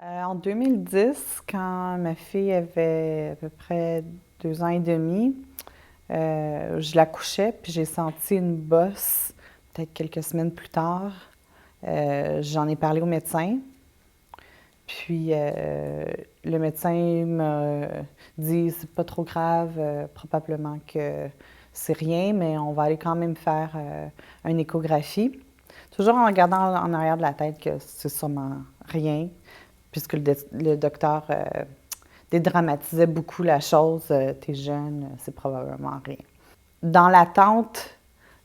En 2010, quand ma fille avait à peu près 2 ans et demi, je la couchais, puis j'ai senti une bosse, peut-être quelques semaines plus tard. J'en ai parlé au médecin, puis le médecin m'a dit c'est pas trop grave, probablement que c'est rien, mais on va aller quand même faire une échographie. Toujours en regardant en arrière de la tête que c'est sûrement rien, puisque le docteur dédramatisait beaucoup la chose. T'es jeune, c'est probablement rien. Dans l'attente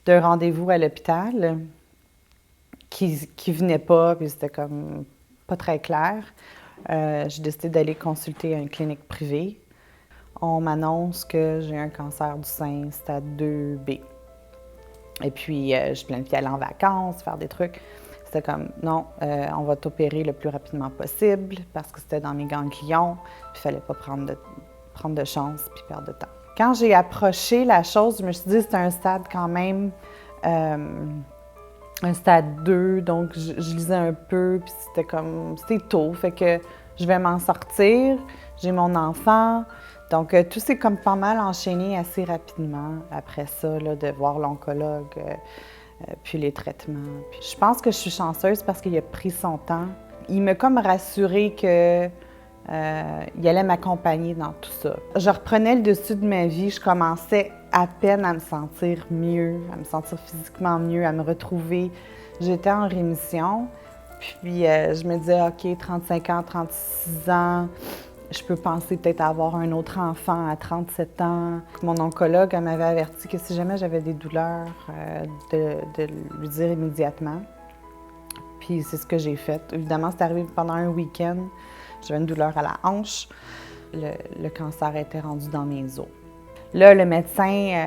d'un rendez-vous à l'hôpital, qui venait pas, puis c'était comme pas très clair, j'ai décidé d'aller consulter une clinique privée. On m'annonce que j'ai un cancer du sein stade 2B. Et puis, je planifiais aller en vacances, faire des trucs. C'était comme, non, on va t'opérer le plus rapidement possible parce que c'était dans mes ganglions, puis il fallait pas prendre de chance puis perdre de temps. Quand j'ai approché la chose, je me suis dit, c'est un stade quand même, un stade 2, donc je lisais un peu, puis c'était tôt, fait que je vais m'en sortir, j'ai mon enfant, donc tout s'est comme pas mal enchaîné assez rapidement après ça, là, de voir l'oncologue, puis les traitements. Puis je pense que je suis chanceuse parce qu'il a pris son temps. Il m'a comme rassuré que il allait m'accompagner dans tout ça. Je reprenais le dessus de ma vie, je commençais à peine à me sentir mieux, à me sentir physiquement mieux, à me retrouver. J'étais en rémission, puis je me disais, OK, 35 ans, 36 ans, je peux penser peut-être à avoir un autre enfant à 37 ans. Mon oncologue elle m'avait averti que si jamais j'avais des douleurs, de lui dire immédiatement. Puis c'est ce que j'ai fait. Évidemment, c'est arrivé pendant un week-end. J'avais une douleur à la hanche. Le cancer était rendu dans mes os. Là, le médecin,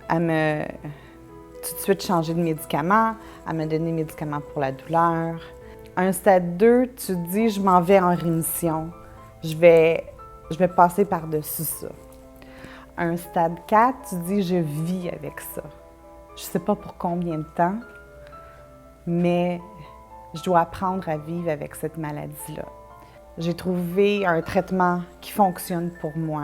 elle m'a tout de suite changé de médicament. Elle m'a donné des médicaments pour la douleur. Un stade 2, tu te dis, je m'en vais en rémission. Je vais passer par-dessus ça. Un stade 4, tu te dis, je vis avec ça. Je ne sais pas pour combien de temps, mais je dois apprendre à vivre avec cette maladie-là. J'ai trouvé un traitement qui fonctionne pour moi.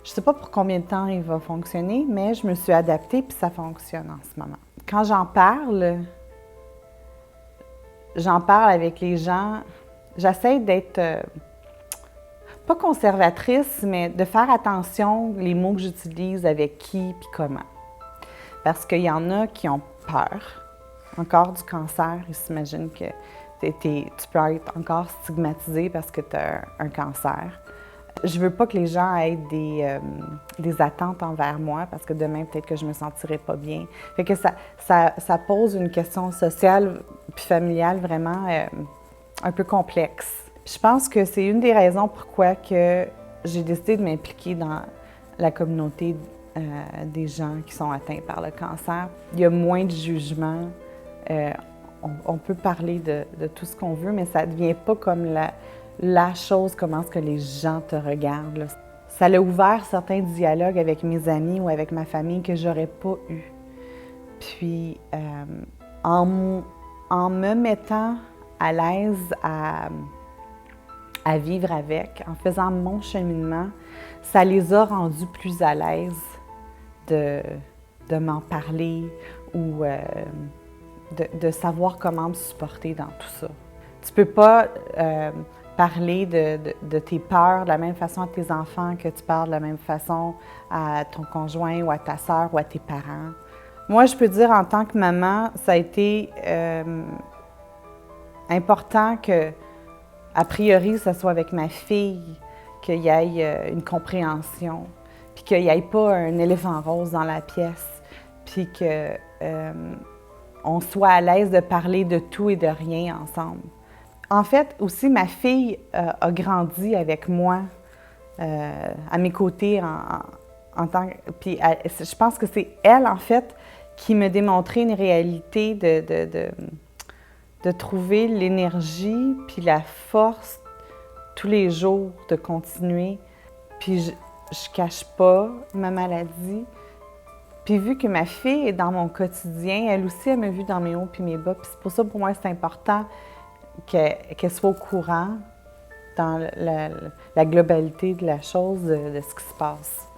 Je ne sais pas pour combien de temps il va fonctionner, mais je me suis adaptée puis ça fonctionne en ce moment. Quand j'en parle avec les gens, j'essaie d'être pas conservatrice, mais de faire attention les mots que j'utilise avec qui puis comment. Parce qu'il y en a qui ont peur encore du cancer. Ils s'imaginent que tu peux être encore stigmatisé parce que tu as un cancer. Je veux pas que les gens aient des attentes envers moi parce que demain, peut-être que je me sentirai pas bien. Fait que ça pose une question sociale puis familiale vraiment un peu complexe. Je pense que c'est une des raisons pourquoi que j'ai décidé de m'impliquer dans la communauté des gens qui sont atteints par le cancer. Il y a moins de jugement. On peut parler de tout ce qu'on veut, mais ça ne devient pas comme la chose, comment est-ce que les gens te regardent. Là. Ça a ouvert certains dialogues avec mes amis ou avec ma famille que j'aurais pas eu. Puis, en me mettant à l'aise à vivre avec, en faisant mon cheminement, ça les a rendus plus à l'aise de m'en parler ou de savoir comment me supporter dans tout ça. Tu peux pas parler de tes peurs de la même façon à tes enfants que tu parles de la même façon à ton conjoint ou à ta sœur ou à tes parents. Moi, je peux dire en tant que maman, ça a été important que, a priori, ce soit avec ma fille, qu'il y ait une compréhension, puis qu'il n'y ait pas un éléphant rose dans la pièce, puis que on soit à l'aise de parler de tout et de rien ensemble. En fait, aussi, ma fille a grandi avec moi, à mes côtés, en tant que... Puis je pense que c'est elle, en fait, qui m'a démontré une réalité de trouver l'énergie puis la force tous les jours de continuer. Puis je cache pas ma maladie. Puis vu que ma fille est dans mon quotidien, elle aussi, elle m'a vu dans mes hauts puis mes bas. Puis c'est pour ça, pour moi, c'est important qu'elle soit au courant dans la globalité de la chose, de ce qui se passe.